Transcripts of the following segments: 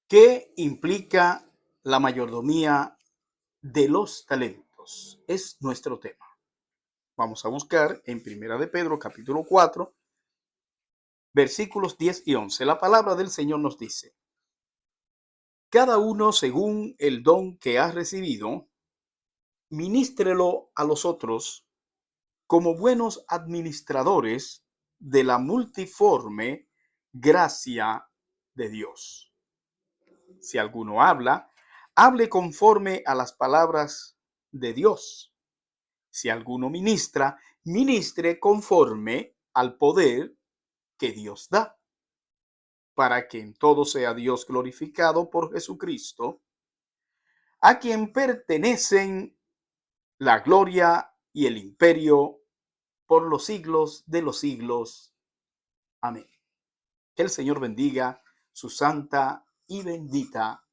¿Qué implica la mayordomía de los talentos? Es nuestro tema. Vamos a buscar en Primera de Pedro, capítulo 4, versículos 10 y 11. La palabra del Señor nos dice: cada uno según el don que ha recibido, ministrelo a los otros como buenos administradores de la multiforme gracia de Dios. Si alguno habla, hable conforme a las palabras de Dios. Si alguno ministra, ministre conforme al poder que Dios da, para que en todo sea Dios glorificado por Jesucristo, a quien pertenecen la gloria y el imperio por los siglos de los siglos. Amén. Que el Señor bendiga su santa y bendita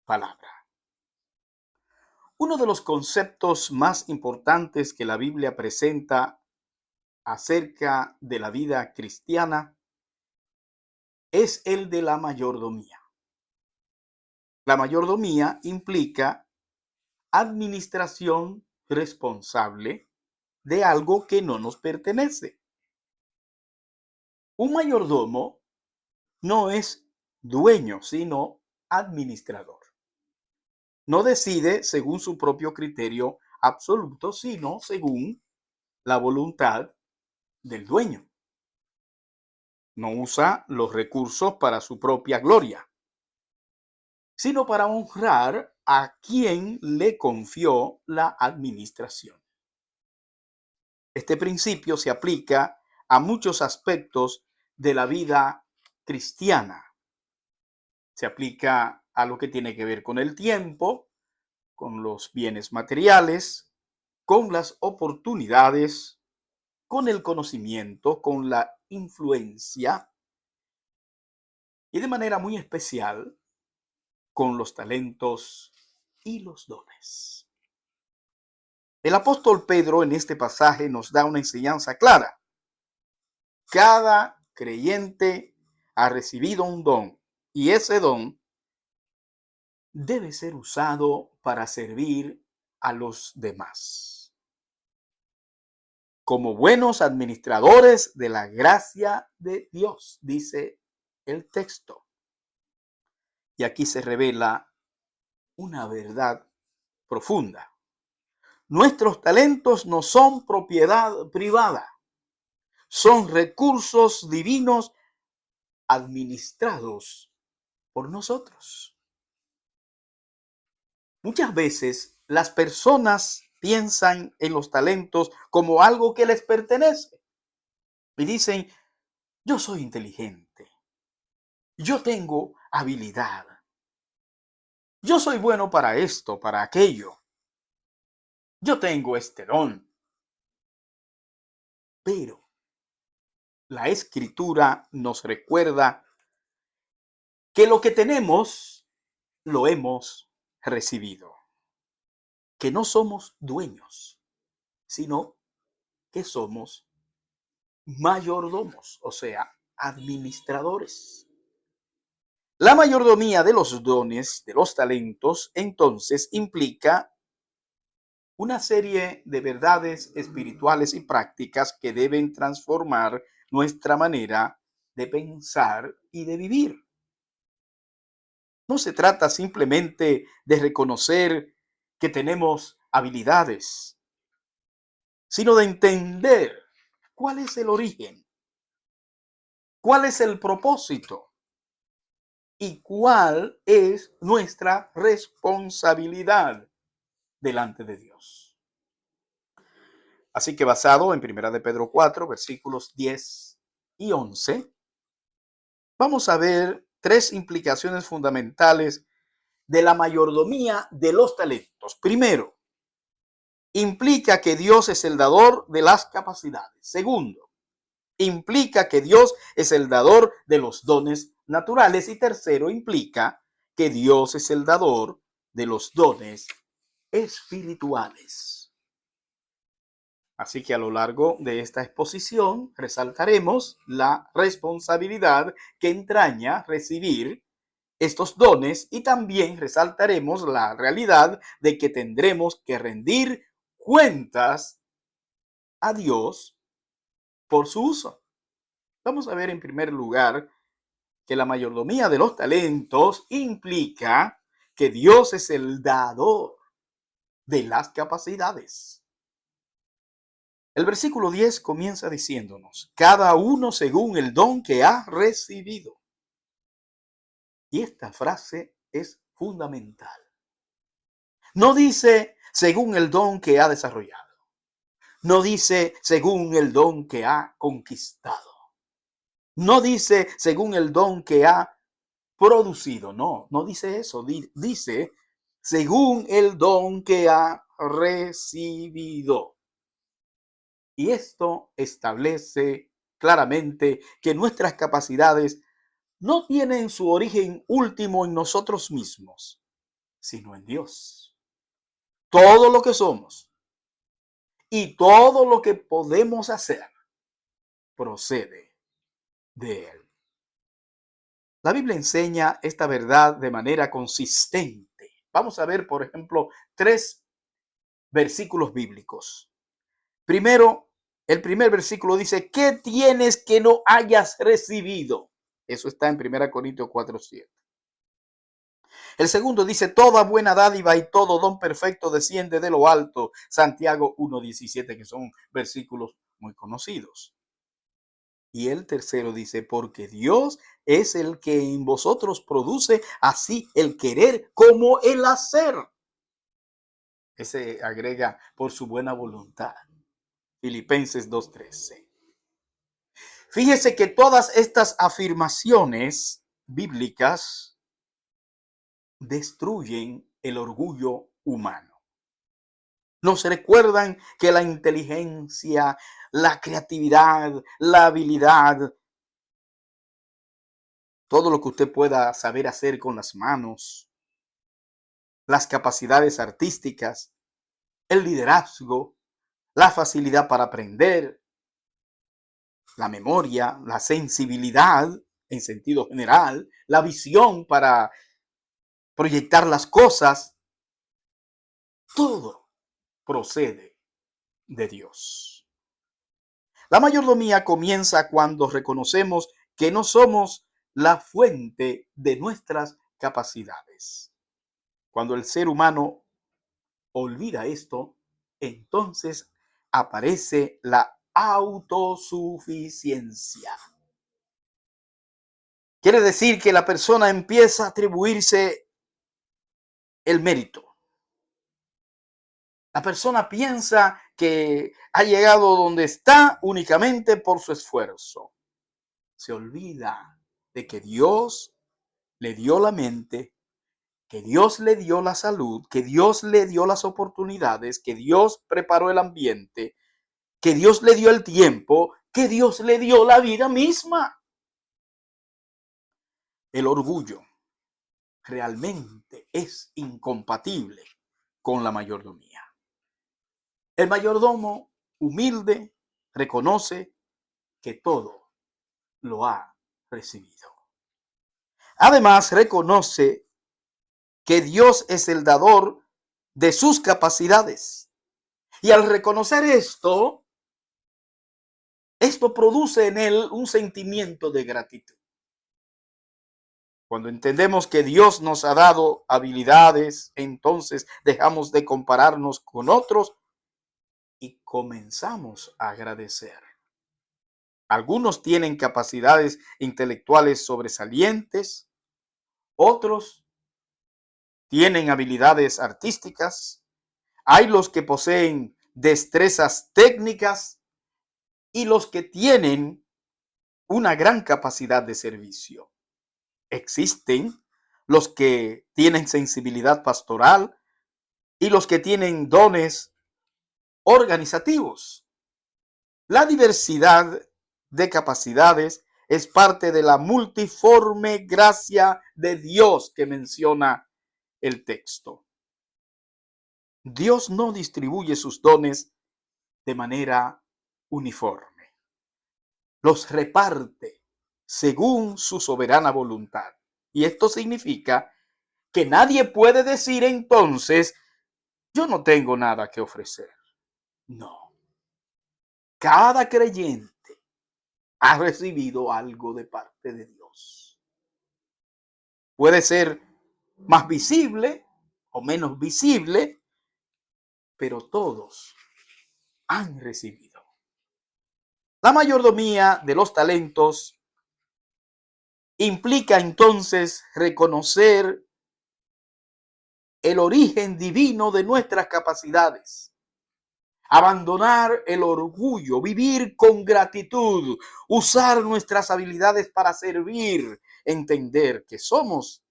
palabra. Uno de los conceptos más importantes que la Biblia presenta acerca de la vida cristiana es el de la mayordomía. La mayordomía implica administración responsable de algo que no nos pertenece. Un mayordomo no es dueño, sino administrador. No decide según su propio criterio absoluto, sino según la voluntad del dueño. No usa los recursos para su propia gloria, sino para honrar a quien le confió la administración. Este principio se aplica a muchos aspectos de la vida cristiana. Se aplica a lo que tiene que ver con el tiempo, con los bienes materiales, con las oportunidades, con el conocimiento, con la influencia y de manera muy especial con los talentos y los dones. El apóstol Pedro en este pasaje nos da una enseñanza clara. Cada creyente ha recibido un don y ese don debe ser usado para servir a los demás. Como buenos administradores de la gracia de Dios, dice el texto. Y aquí se revela una verdad profunda. Nuestros talentos no son propiedad privada, son recursos divinos administrados por nosotros. Muchas veces las personas piensan en los talentos como algo que les pertenece y dicen: yo soy inteligente, yo tengo habilidad, yo soy bueno para esto, para aquello, yo tengo este don. Pero la Escritura nos recuerda que lo que tenemos lo hemos recibido, que no somos dueños, sino que somos mayordomos, o sea, administradores. La mayordomía de los dones, de los talentos, entonces implica una serie de verdades espirituales y prácticas que deben transformar nuestra manera de pensar y de vivir. No se trata simplemente de reconocer que tenemos habilidades, sino de entender cuál es el origen, cuál es el propósito y cuál es nuestra responsabilidad delante de Dios. Así que basado en 1 de Pedro 4, versículos 10 y 11, vamos a ver tres implicaciones fundamentales de la mayordomía de los talentos. Primero, implica que Dios es el dador de las capacidades. Segundo, implica que Dios es el dador de los dones naturales. Y tercero, implica que Dios es el dador de los dones espirituales. Así que a lo largo de esta exposición resaltaremos la responsabilidad que entraña recibir estos dones y también resaltaremos la realidad de que tendremos que rendir cuentas a Dios por su uso. Vamos a ver en primer lugar que la mayordomía de los talentos implica que Dios es el dador de las capacidades. El versículo 10 comienza diciéndonos, cada uno según el don que ha recibido. Y esta frase es fundamental. No dice según el don que ha desarrollado. No dice según el don que ha conquistado. No dice según el don que ha producido. No, no dice eso. Dice según el don que ha recibido. Y esto establece claramente que nuestras capacidades no tienen su origen último en nosotros mismos, sino en Dios. Todo lo que somos y todo lo que podemos hacer procede de Él. La Biblia enseña esta verdad de manera consistente. Vamos a ver, por ejemplo, 3 versículos bíblicos. Primero, el primer versículo dice, ¿qué tienes que no hayas recibido? Eso está en 1 Corintios 4:7. El segundo dice, toda buena dádiva y todo don perfecto desciende de lo alto. Santiago 1:17, que son versículos muy conocidos. Y el tercero dice, porque Dios es el que en vosotros produce así el querer como el hacer. Ese agrega por su buena voluntad. Filipenses 2:13. Fíjese que todas estas afirmaciones bíblicas destruyen el orgullo humano. Nos recuerdan que la inteligencia, la creatividad, la habilidad, todo lo que usted pueda saber hacer con las manos, las capacidades artísticas, el liderazgo, la facilidad para aprender, la memoria, la sensibilidad en sentido general, la visión para proyectar las cosas, todo procede de Dios. La mayordomía comienza cuando reconocemos que no somos la fuente de nuestras capacidades. Cuando el ser humano olvida esto, entonces aparece la autosuficiencia. Quiere decir que la persona empieza a atribuirse el mérito. La persona piensa que ha llegado donde está únicamente por su esfuerzo. Se olvida de que Dios le dio la mente, que Dios le dio la salud, que Dios le dio las oportunidades, que Dios preparó el ambiente, que Dios le dio el tiempo, que Dios le dio la vida misma. El orgullo realmente es incompatible con la mayordomía. El mayordomo humilde reconoce que todo lo ha recibido. Además, reconoce que Dios es el dador de sus capacidades. Y al reconocer esto produce en él un sentimiento de gratitud. Cuando entendemos que Dios nos ha dado habilidades, entonces dejamos de compararnos con otros y comenzamos a agradecer. Algunos tienen capacidades intelectuales sobresalientes, otros tienen habilidades artísticas, hay los que poseen destrezas técnicas y los que tienen una gran capacidad de servicio. Existen los que tienen sensibilidad pastoral y los que tienen dones organizativos. La diversidad de capacidades es parte de la multiforme gracia de Dios que menciona el texto. Dios no distribuye sus dones de manera uniforme. Los reparte según su soberana voluntad. Y esto significa que nadie puede decir entonces, yo no tengo nada que ofrecer. No. Cada creyente ha recibido algo de parte de Dios. Puede ser más visible o menos visible, pero todos han recibido. La mayordomía de los talentos implica entonces reconocer el origen divino de nuestras capacidades, abandonar el orgullo, vivir con gratitud, usar nuestras habilidades para servir, entender que somos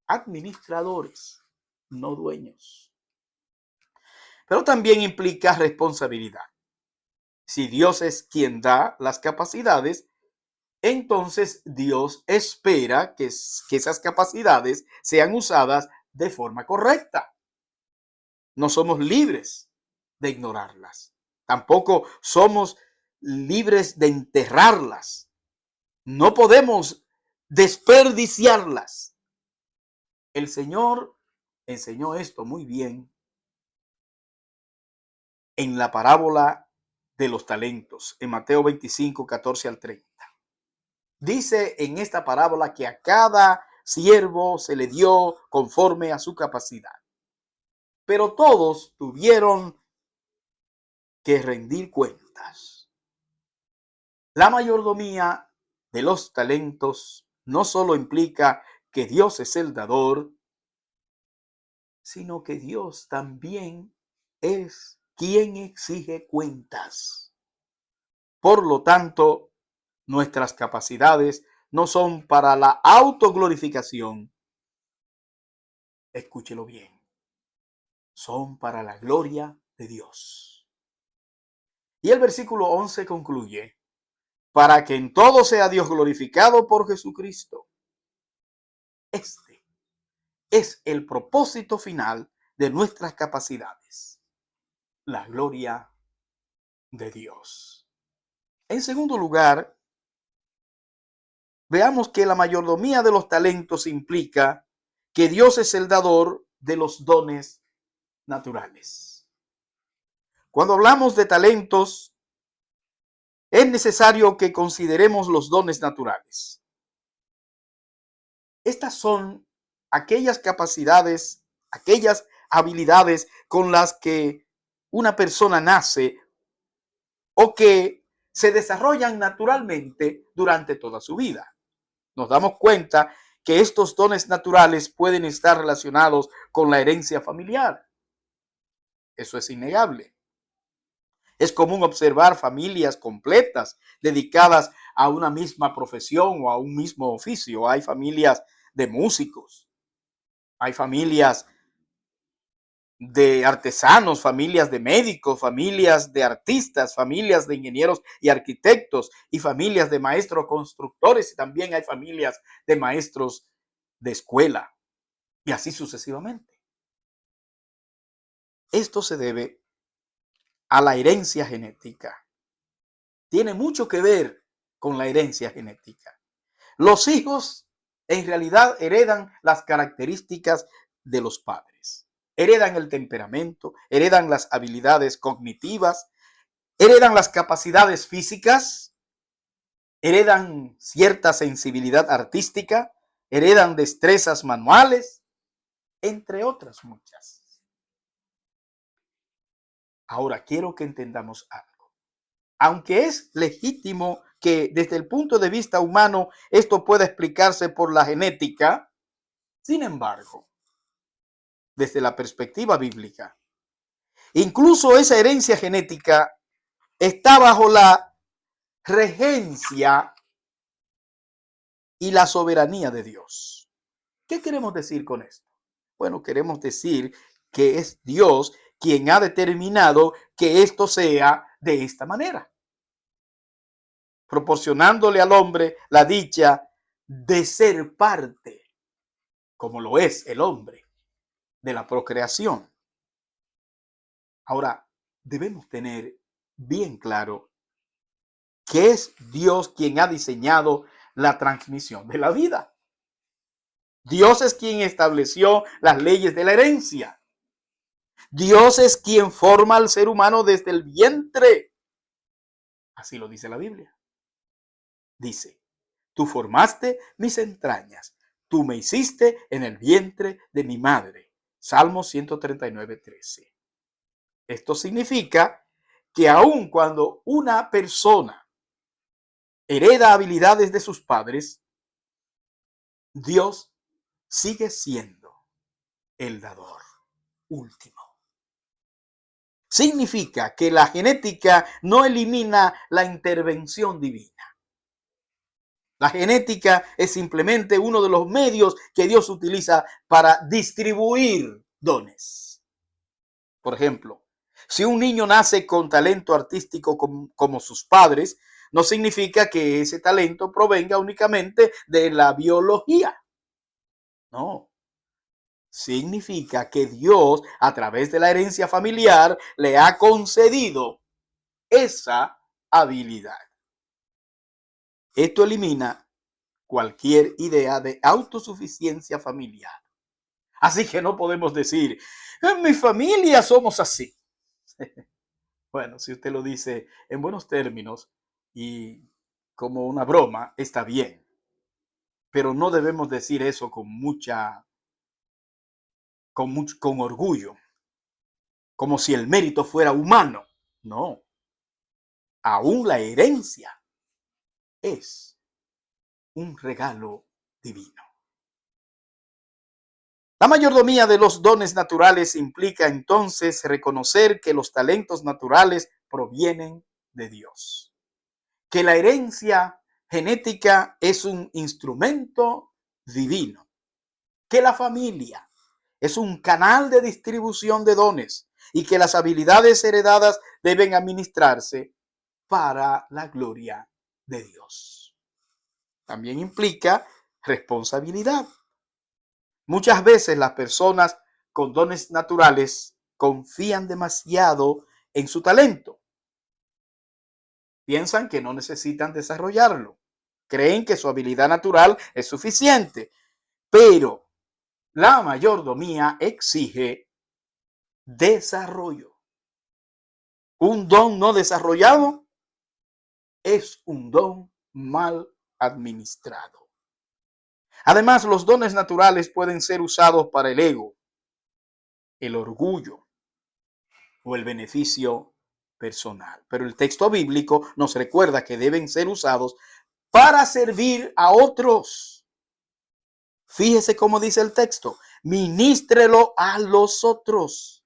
administradores, no dueños. Pero también implica responsabilidad. Si Dios es quien da las capacidades, entonces Dios espera que esas capacidades sean usadas de forma correcta. No somos libres de ignorarlas. Tampoco somos libres de enterrarlas. No podemos desperdiciarlas. El Señor enseñó esto muy bien en la parábola de los talentos, en Mateo 25, 14 al 30. Dice en esta parábola que a cada siervo se le dio conforme a su capacidad. Pero todos tuvieron que rendir cuentas. La mayordomía de los talentos no solo implica que Dios es el dador, sino que Dios también es quien exige cuentas. Por lo tanto, nuestras capacidades no son para la autoglorificación. Escúchelo bien. Son para la gloria de Dios. Y el versículo 11 concluye, para que en todo sea Dios glorificado por Jesucristo. Este es el propósito final de nuestras capacidades, la gloria de Dios. En segundo lugar, veamos que la mayordomía de los talentos implica que Dios es el dador de los dones naturales. Cuando hablamos de talentos, es necesario que consideremos los dones naturales. Estas son aquellas capacidades, aquellas habilidades con las que una persona nace o que se desarrollan naturalmente durante toda su vida. Nos damos cuenta que estos dones naturales pueden estar relacionados con la herencia familiar. Eso es innegable. Es común observar familias completas dedicadas a una misma profesión o a un mismo oficio. Hay familias de músicos, hay familias de artesanos, familias de médicos, familias de artistas, familias de ingenieros y arquitectos y familias de maestros constructores y también hay familias de maestros de escuela y así sucesivamente. Esto se debe a la herencia genética. Tiene mucho que ver con la herencia genética. Los hijos en realidad heredan las características de los padres. Heredan el temperamento, heredan las habilidades cognitivas, heredan las capacidades físicas, heredan cierta sensibilidad artística, heredan destrezas manuales, entre otras muchas. Ahora quiero que entendamos algo. Aunque es legítimo que desde el punto de vista humano esto pueda explicarse por la genética, sin embargo, desde la perspectiva bíblica, incluso esa herencia genética está bajo la regencia y la soberanía de Dios. ¿Qué queremos decir con esto? Bueno, queremos decir que es Dios quien ha determinado que esto sea de esta manera, proporcionándole al hombre la dicha de ser parte, como lo es el hombre, de la procreación. Ahora, debemos tener bien claro que es Dios quien ha diseñado la transmisión de la vida. Dios es quien estableció las leyes de la herencia. Dios es quien forma al ser humano desde el vientre. Así lo dice la Biblia. Dice, tú formaste mis entrañas, tú me hiciste en el vientre de mi madre. Salmo 139:13. Esto significa que aun cuando una persona hereda habilidades de sus padres, Dios sigue siendo el dador último. Significa que la genética no elimina la intervención divina. La genética es simplemente uno de los medios que Dios utiliza para distribuir dones. Por ejemplo, si un niño nace con talento artístico como sus padres, no significa que ese talento provenga únicamente de la biología. No. Significa que Dios, a través de la herencia familiar, le ha concedido esa habilidad. Esto elimina cualquier idea de autosuficiencia familiar. Así que no podemos decir, en mi familia somos así. Bueno, si usted lo dice en buenos términos y como una broma, está bien. Pero no debemos decir eso con orgullo, como si el mérito fuera humano. No, aún la herencia es un regalo divino. La mayordomía de los dones naturales implica entonces reconocer que los talentos naturales provienen de Dios, que la herencia genética es un instrumento divino, que la familia es un canal de distribución de dones y que las habilidades heredadas deben administrarse para la gloria de Dios. También implica responsabilidad. Muchas veces las personas con dones naturales confían demasiado en su talento. Piensan que no necesitan desarrollarlo. Creen que su habilidad natural es suficiente. Pero la mayordomía exige desarrollo. Un don no desarrollado es un don mal administrado. Además, los dones naturales pueden ser usados para el ego, el orgullo o el beneficio personal. Pero el texto bíblico nos recuerda que deben ser usados para servir a otros. Fíjese cómo dice el texto, ministrelo a los otros.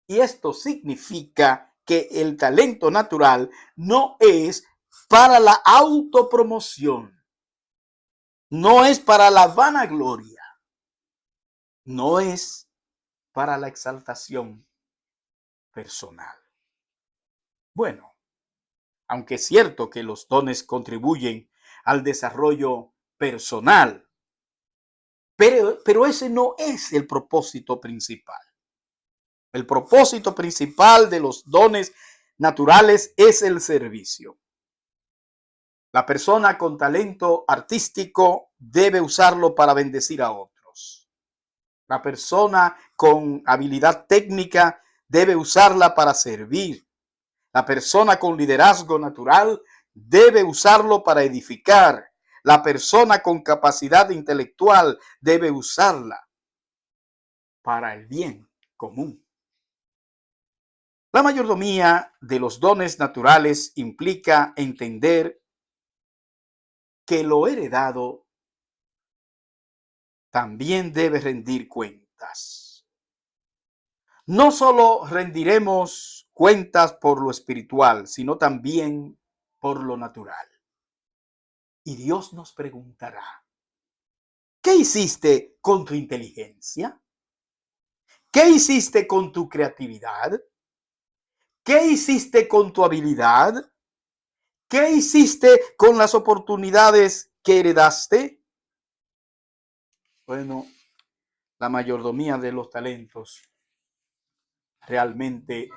Y esto significa que el talento natural no es para la autopromoción, no es para la vanagloria, no es para la exaltación personal. Bueno, aunque es cierto que los dones contribuyen al desarrollo personal, pero ese no es el propósito principal. El propósito principal de los dones naturales es el servicio. La persona con talento artístico debe usarlo para bendecir a otros. La persona con habilidad técnica debe usarla para servir. La persona con liderazgo natural debe usarlo para edificar. La persona con capacidad intelectual debe usarla para el bien común. La mayordomía de los dones naturales implica entender que lo heredado también debe rendir cuentas. No solo rendiremos cuentas por lo espiritual, sino también por lo natural. Y Dios nos preguntará, ¿qué hiciste con tu inteligencia? ¿Qué hiciste con tu creatividad? ¿Qué hiciste con tu habilidad? ¿Qué hiciste con las oportunidades que heredaste? Bueno, la mayordomía de los talentos realmente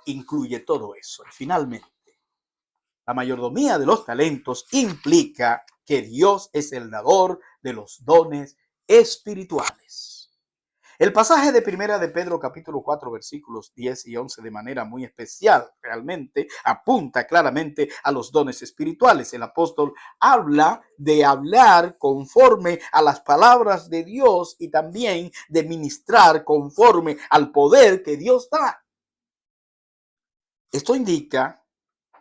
incluye todo eso. Y finalmente, la mayordomía de los talentos implica que Dios es el dador de los dones espirituales. El pasaje de Primera de Pedro capítulo 4 versículos 10 y 11 de manera muy especial realmente apunta claramente a los dones espirituales. El apóstol habla de hablar conforme a las palabras de Dios y también de ministrar conforme al poder que Dios da. Esto indica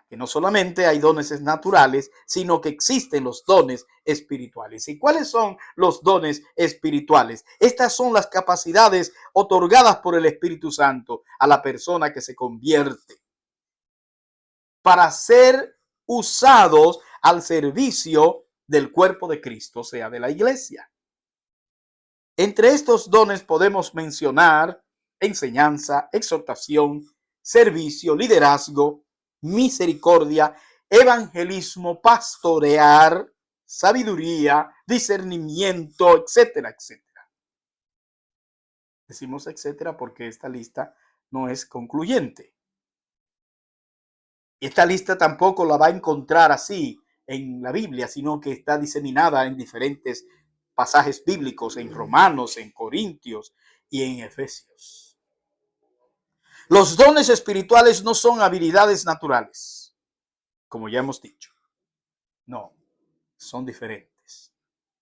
que no solamente hay dones naturales, sino que existen los dones espirituales. ¿Y cuáles son los dones espirituales? Estas son las capacidades otorgadas por el Espíritu Santo a la persona que se convierte para ser usados al servicio del cuerpo de Cristo, o sea, de la iglesia. Entre estos dones podemos mencionar enseñanza, exhortación, servicio, liderazgo, misericordia, evangelismo, pastorear, sabiduría, discernimiento, etcétera, etcétera. Decimos etcétera porque esta lista no es concluyente. Esta lista tampoco la va a encontrar así en la Biblia, sino que está diseminada en diferentes pasajes bíblicos, en Romanos, en Corintios y en Efesios. Los dones espirituales no son habilidades naturales, como ya hemos dicho. No, son diferentes.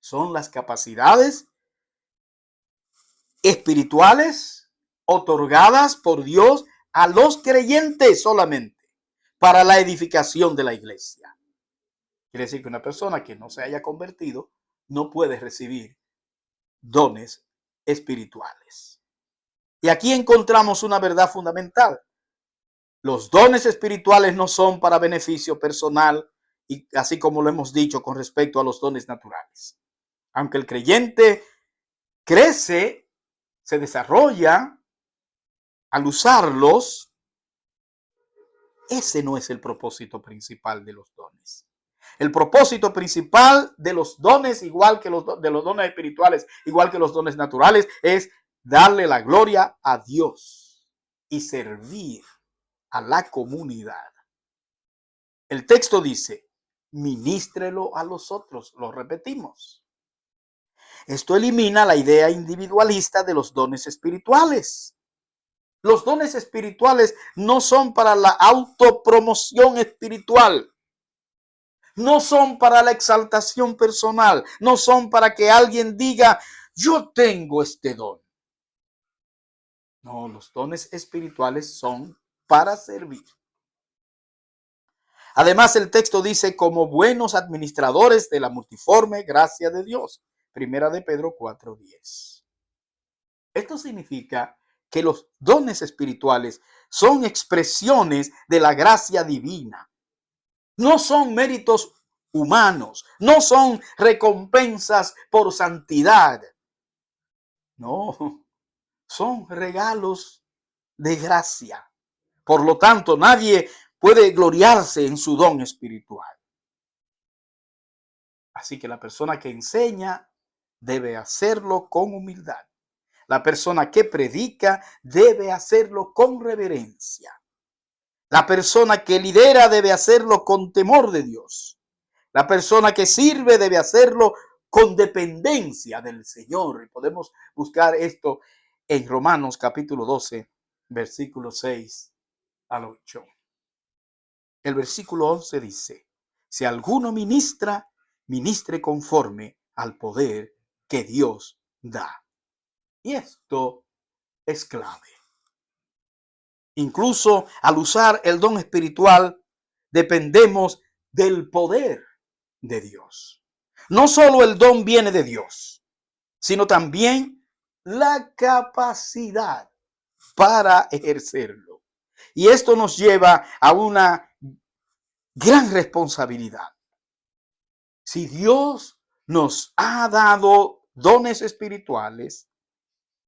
Son las capacidades espirituales otorgadas por Dios a los creyentes solamente para la edificación de la iglesia. Quiere decir que una persona que no se haya convertido no puede recibir dones espirituales. Y aquí encontramos una verdad fundamental. Los dones espirituales no son para beneficio personal, y así como lo hemos dicho con respecto a los dones naturales. Aunque el creyente crece, se desarrolla al usarlos, ese no es el propósito principal de los dones. El propósito principal de los dones, igual que los dones espirituales, igual que los dones naturales, es darle la gloria a Dios y servir a la comunidad. El texto dice, ministrelo a los otros. Lo repetimos. Esto elimina la idea individualista de los dones espirituales. Los dones espirituales no son para la autopromoción espiritual. No son para la exaltación personal. No son para que alguien diga, yo tengo este don. No, los dones espirituales son para servir. Además, el texto dice, como buenos administradores de la multiforme gracia de Dios. Primera de Pedro 4:10. Esto significa que los dones espirituales son expresiones de la gracia divina. No son méritos humanos, no son recompensas por santidad. No, son regalos de gracia. Por lo tanto, nadie puede gloriarse en su don espiritual. Así que la persona que enseña debe hacerlo con humildad. La persona que predica debe hacerlo con reverencia. La persona que lidera debe hacerlo con temor de Dios. La persona que sirve debe hacerlo con dependencia del Señor. Y podemos buscar esto en Romanos capítulo 12, versículo 6 al 8. El versículo 11 dice, si alguno ministra, ministre conforme al poder que Dios da. Y esto es clave. Incluso al usar el don espiritual, dependemos del poder de Dios. No solo el don viene de Dios, sino también la capacidad para ejercerlo. Y esto nos lleva a una gran responsabilidad. Si Dios nos ha dado dones espirituales,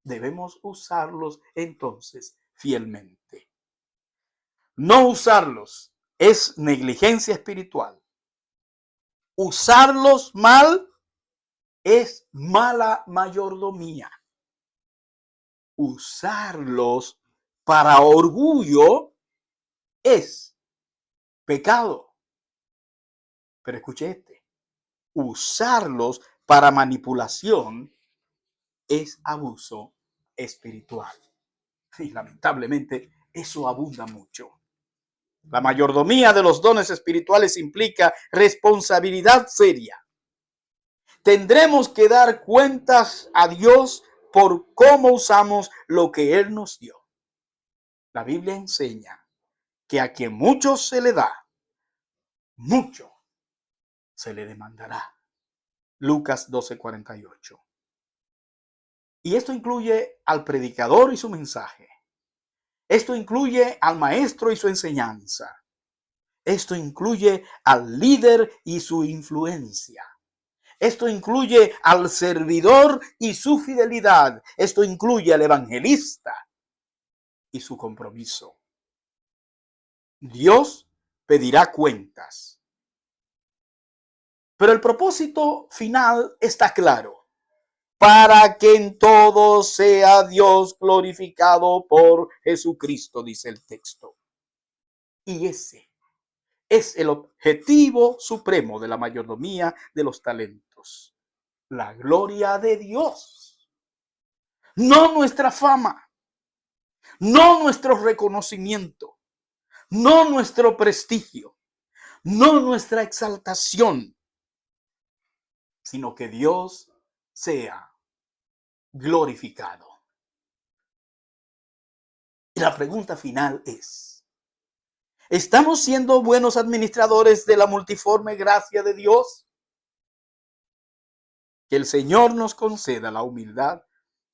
debemos usarlos entonces fielmente. No usarlos es negligencia espiritual. Usarlos mal es mala mayordomía. Usarlos para orgullo es pecado. Pero escuche este. Usarlos para manipulación es abuso espiritual. Y lamentablemente eso abunda mucho. La mayordomía de los dones espirituales implica responsabilidad seria. Tendremos que dar cuentas a Dios por cómo usamos lo que Él nos dio. La Biblia enseña que a quien mucho se le da, mucho se le demandará. Lucas 12:48. Y esto incluye al predicador y su mensaje. Esto incluye al maestro y su enseñanza. Esto incluye al líder y su influencia. Esto incluye al servidor y su fidelidad. Esto incluye al evangelista y su compromiso. Dios pedirá cuentas. Pero el propósito final está claro: para que en todo sea Dios glorificado por Jesucristo, dice el texto. Y ese es el objetivo supremo de la mayordomía de los talentos. La gloria de Dios. No nuestra fama, no nuestro reconocimiento, no nuestro prestigio, no nuestra exaltación, sino que Dios sea glorificado. Y la pregunta final es: ¿estamos siendo buenos administradores de la multiforme gracia de Dios? Que el Señor nos conceda la humildad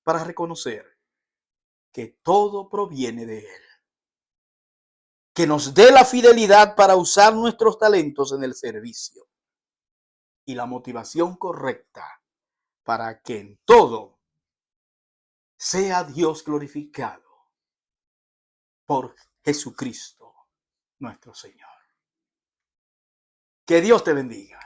para reconocer que todo proviene de Él. Que nos dé la fidelidad para usar nuestros talentos en el servicio. Y la motivación correcta para que en todo sea Dios glorificado por Jesucristo, nuestro Señor. Que Dios te bendiga.